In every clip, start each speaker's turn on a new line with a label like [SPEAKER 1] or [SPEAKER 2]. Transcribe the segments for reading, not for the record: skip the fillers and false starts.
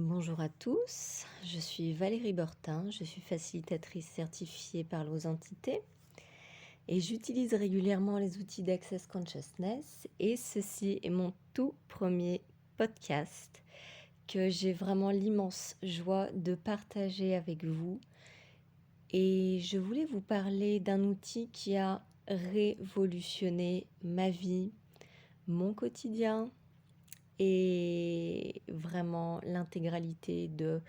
[SPEAKER 1] Bonjour à tous, je suis Valérie Bertin, je suis facilitatrice certifiée par Lausanne Entité et j'utilise régulièrement les outils d'Access Consciousness et ceci est mon tout premier podcast que j'ai vraiment l'immense joie de partager avec vous et je voulais vous parler d'un outil qui a révolutionné ma vie, mon quotidien et vraiment l'intégralité de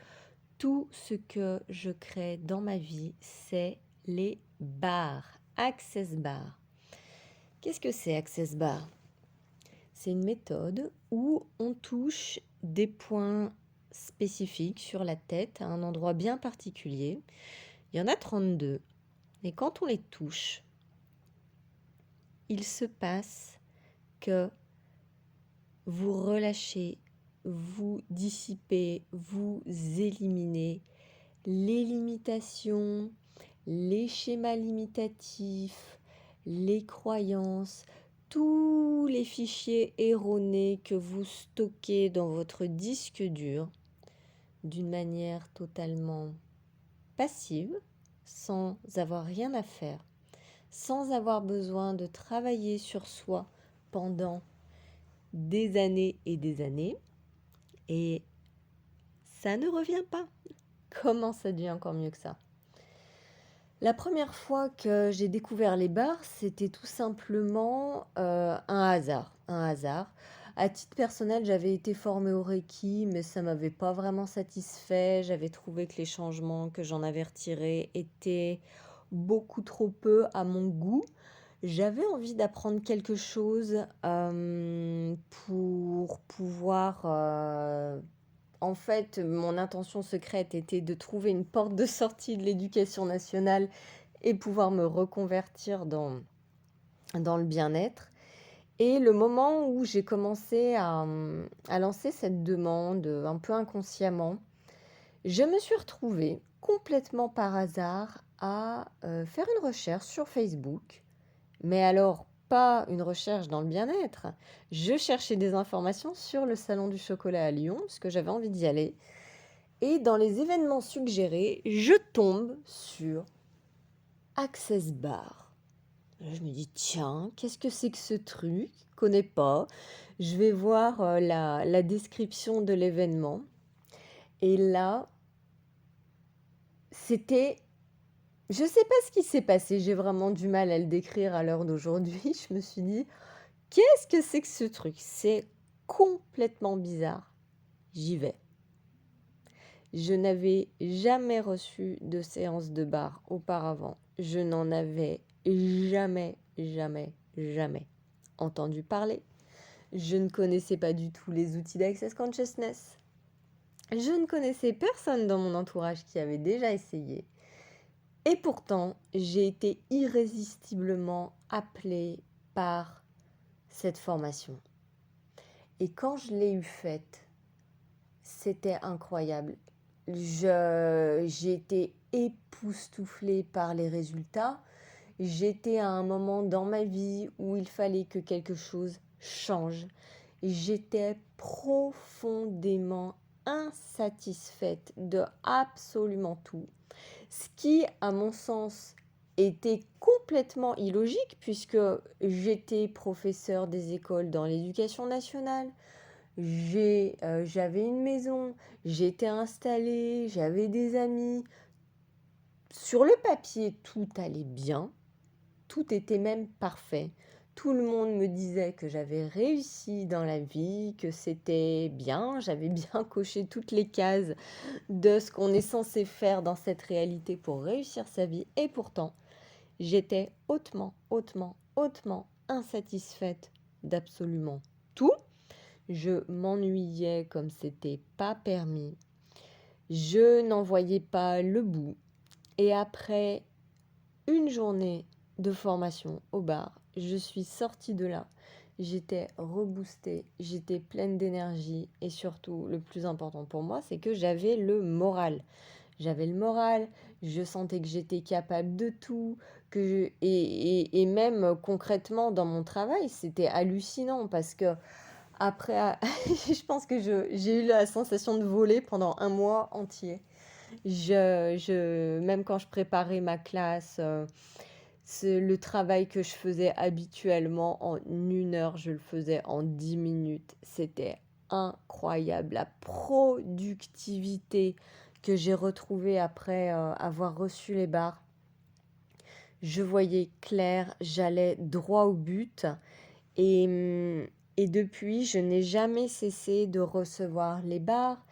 [SPEAKER 1] tout ce que je crée dans ma vie, c'est les bars, Access Bar. Qu'est-ce que c'est Access Bar? C'est une méthode où on touche des points spécifiques sur la tête à un endroit bien particulier. Il y en a 32. Et quand on les touche, il se passe que vous relâchez, vous dissipez, vous éliminez les limitations, les schémas limitatifs, les croyances, tous les fichiers erronés que vous stockez dans votre disque dur d'une manière totalement passive, sans avoir rien à faire, sans avoir besoin de travailler sur soi pendant des années et des années. Et ça ne revient pas. Comment ça devient encore mieux que ça? La première fois que j'ai découvert les bars, c'était tout simplement un hasard. Un hasard. À titre personnel, j'avais été formée au Reiki, mais ça m'avait pas vraiment satisfait. J'avais trouvé que les changements que j'en avais retirés étaient beaucoup trop peu à mon goût. J'avais envie d'apprendre quelque chose pour pouvoir en fait, mon intention secrète était de trouver une porte de sortie de l'éducation nationale et pouvoir me reconvertir dans le bien-être. Et le moment où j'ai commencé à lancer cette demande un peu inconsciemment, je me suis retrouvée complètement par hasard à faire une recherche sur Facebook. Mais alors, pas une recherche dans le bien-être. Je cherchais des informations sur le salon du chocolat à Lyon, parce que j'avais envie d'y aller. Et dans les événements suggérés, je tombe sur Access Bar. Là, je me dis, tiens, qu'est-ce que c'est que ce truc? Je connais pas. Je vais voir la description de l'événement. Et là, c'était... Je sais pas ce qui s'est passé. J'ai vraiment du mal à le décrire à l'heure d'aujourd'hui. Je me suis dit, qu'est-ce que c'est que ce truc? C'est complètement bizarre. J'y vais. Je n'avais jamais reçu de séance de bar auparavant. Je n'en avais jamais, jamais, jamais entendu parler. Je ne connaissais pas du tout les outils d'Access Consciousness. Je ne connaissais personne dans mon entourage qui avait déjà essayé. Et pourtant, j'ai été irrésistiblement appelée par cette formation. Et quand je l'ai eu faite, c'était incroyable. J'ai été époustouflée par les résultats. J'étais à un moment dans ma vie où il fallait que quelque chose change. J'étais profondément insatisfaite de absolument tout. Ce qui, à mon sens, était complètement illogique puisque j'étais professeure des écoles dans l'éducation nationale. J'avais une maison, j'étais installée, j'avais des amis. Sur le papier, tout allait bien, tout était même parfait. Tout le monde me disait que j'avais réussi dans la vie, que c'était bien, j'avais bien coché toutes les cases de ce qu'on est censé faire dans cette réalité pour réussir sa vie. Et pourtant, j'étais hautement, hautement, hautement insatisfaite d'absolument tout. Je m'ennuyais comme c'était pas permis. Je n'en voyais pas le bout. Et après une journée de formation au bar, je suis sortie de là. J'étais reboostée, j'étais pleine d'énergie et surtout, le plus important pour moi, c'est que j'avais le moral. J'avais le moral, je sentais que j'étais capable de tout, et même concrètement dans mon travail, c'était hallucinant parce que Après, je pense que j'ai eu la sensation de voler pendant un mois entier. Même quand je préparais ma classe, le travail que je faisais habituellement en 1 heure, je le faisais en 10 minutes. C'était incroyable. La productivité que j'ai retrouvée après avoir reçu les barres. Je voyais clair, j'allais droit au but. Et, et depuis, je n'ai jamais cessé de recevoir les barres.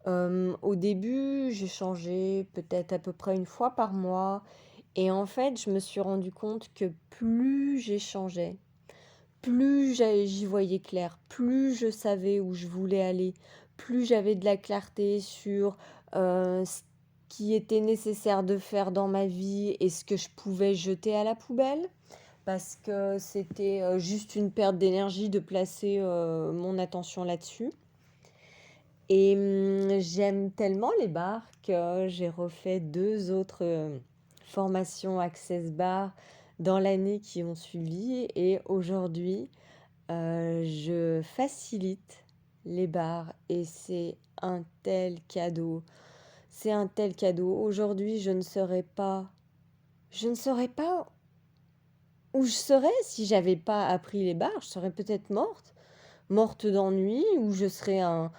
[SPEAKER 1] Au début, j'ai changé peut-être à peu près une fois par mois. Et en fait, je me suis rendu compte que plus j'échangeais, plus j'y voyais clair, plus je savais où je voulais aller, plus j'avais de la clarté sur ce qui était nécessaire de faire dans ma vie et ce que je pouvais jeter à la poubelle, parce que c'était juste une perte d'énergie de placer mon attention là-dessus. Et j'aime tellement les bars que j'ai refait 2 autres formations Access Bar dans l'année qui ont suivi. Et aujourd'hui, je facilite les bars et c'est un tel cadeau. C'est un tel cadeau. Aujourd'hui, je ne saurais pas où je serais si j'avais pas appris les bars. Je serais peut-être morte d'ennui, ou je serais un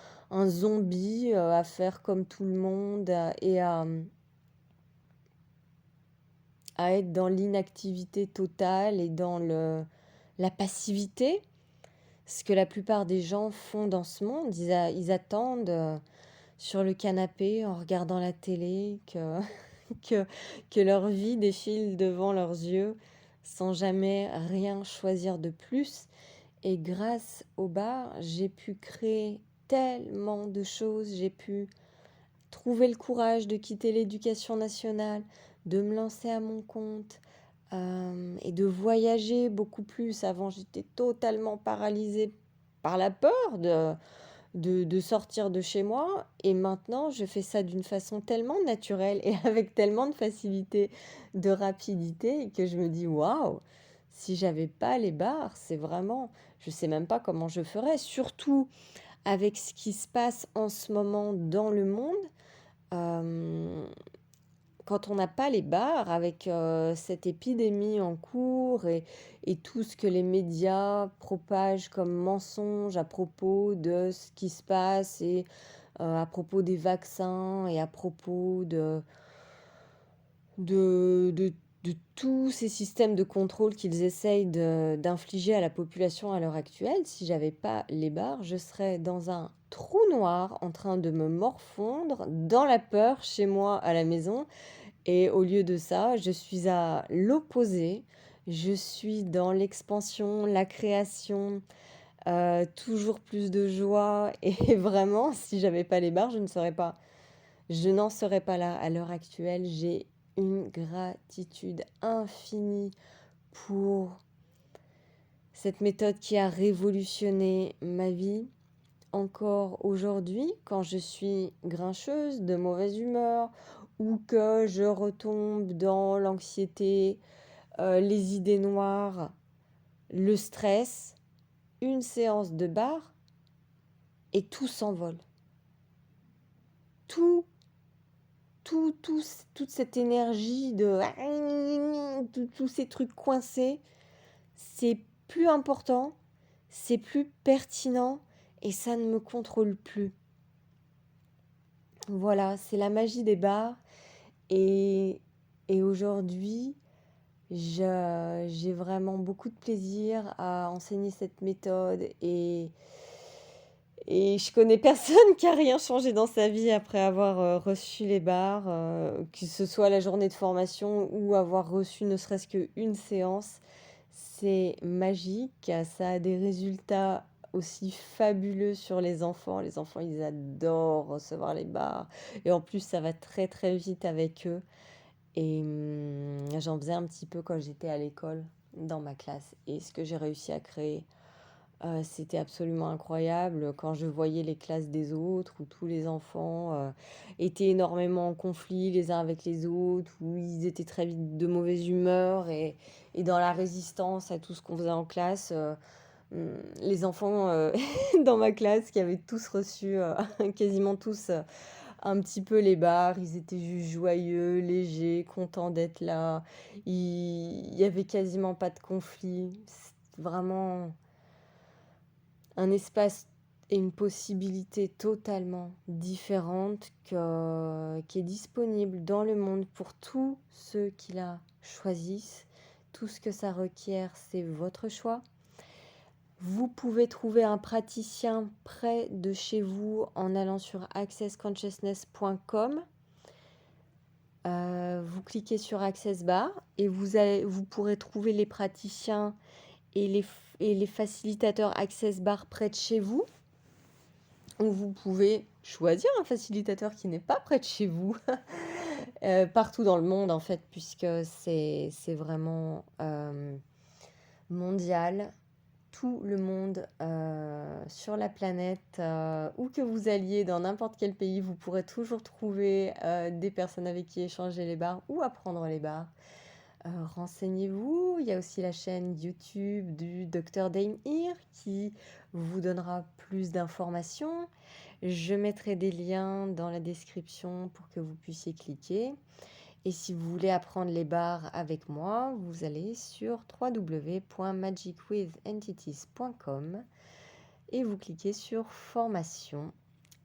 [SPEAKER 1] zombie à faire comme tout le monde et à être dans l'inactivité totale et dans la passivité. Ce que la plupart des gens font dans ce monde, ils attendent sur le canapé en regardant la télé que, que leur vie défile devant leurs yeux sans jamais rien choisir de plus. Et grâce au bar, j'ai pu créer tellement de choses. J'ai pu trouver le courage de quitter l'éducation nationale, de me lancer à mon compte et de voyager beaucoup plus. Avant, j'étais totalement paralysée par la peur de sortir de chez moi. Et maintenant, je fais ça d'une façon tellement naturelle et avec tellement de facilité, de rapidité, que je me dis, waouh, si j'avais pas les bars, c'est vraiment, je sais même pas comment je ferais, surtout avec ce qui se passe en ce moment dans le monde. Euh, Quand on n'a pas les bars, avec cette épidémie en cours et tout ce que les médias propagent comme mensonges à propos de ce qui se passe et à propos des vaccins et à propos de, de tous ces systèmes de contrôle qu'ils essayent d'infliger à la population à l'heure actuelle, si j'avais pas les bars, je serais dans un trou noir en train de me morfondre dans la peur chez moi à la maison. Et au lieu de ça, je suis à l'opposé. Je suis dans l'expansion, la création, toujours plus de joie. Et vraiment, si j'avais pas les barres, je n'en serais pas là. À l'heure actuelle, j'ai une gratitude infinie pour cette méthode qui a révolutionné ma vie. Encore aujourd'hui, quand je suis grincheuse, de mauvaise humeur, ou que je retombe dans l'anxiété, les idées noires, le stress, une séance de bar et tout s'envole. Tout, toute cette énergie de tous ces trucs coincés, c'est plus important, c'est plus pertinent et ça ne me contrôle plus. Voilà, c'est la magie des bars. Et, et aujourd'hui, j'ai vraiment beaucoup de plaisir à enseigner cette méthode et je connais personne qui a rien changé dans sa vie après avoir reçu les bars, que ce soit la journée de formation ou avoir reçu ne serait-ce qu'une séance. C'est magique, ça a des résultats aussi fabuleux sur les enfants. Les enfants, ils adorent recevoir les bars. Et en plus, ça va très très vite avec eux. Et j'en faisais un petit peu quand j'étais à l'école, dans ma classe. Et ce que j'ai réussi à créer, c'était absolument incroyable. Quand je voyais les classes des autres, où tous les enfants étaient énormément en conflit les uns avec les autres, où ils étaient très vite de mauvaise humeur et dans la résistance à tout ce qu'on faisait en classe, les enfants, dans ma classe qui avaient tous reçu, quasiment tous, un petit peu les bars. Ils étaient juste joyeux, légers, contents d'être là. Il y avait quasiment pas de conflit. C'est vraiment un espace et une possibilité totalement différente qui est disponible dans le monde pour tous ceux qui la choisissent. Tout ce que ça requiert, c'est votre choix. Vous pouvez trouver un praticien près de chez vous en allant sur accessconsciousness.com. Vous cliquez sur Access Bar et vous pourrez trouver les praticiens et les facilitateurs Access Bar près de chez vous. Ou vous pouvez choisir un facilitateur qui n'est pas près de chez vous, partout dans le monde en fait, puisque c'est vraiment mondial. Tout le monde sur la planète, où que vous alliez, dans n'importe quel pays, vous pourrez toujours trouver des personnes avec qui échanger les bars ou apprendre les bars. Renseignez-vous, il y a aussi la chaîne YouTube du Dr Dane Heer qui vous donnera plus d'informations. Je mettrai des liens dans la description pour que vous puissiez cliquer. Et si vous voulez apprendre les bars avec moi, vous allez sur www.magicwithentities.com et vous cliquez sur formation.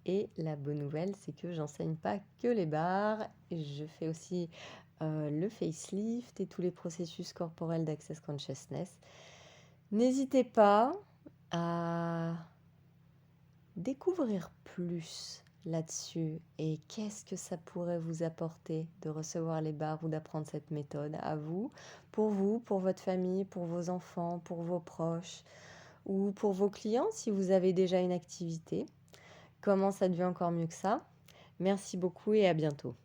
[SPEAKER 1] Et la bonne nouvelle, c'est que j'enseigne pas que les bars, je fais aussi le facelift et tous les processus corporels d'Access Consciousness. N'hésitez pas à découvrir plus là-dessus et qu'est-ce que ça pourrait vous apporter de recevoir les bars ou d'apprendre cette méthode à vous, pour votre famille, pour vos enfants, pour vos proches ou pour vos clients si vous avez déjà une activité. Comment ça devient encore mieux que ça? Merci beaucoup et à bientôt.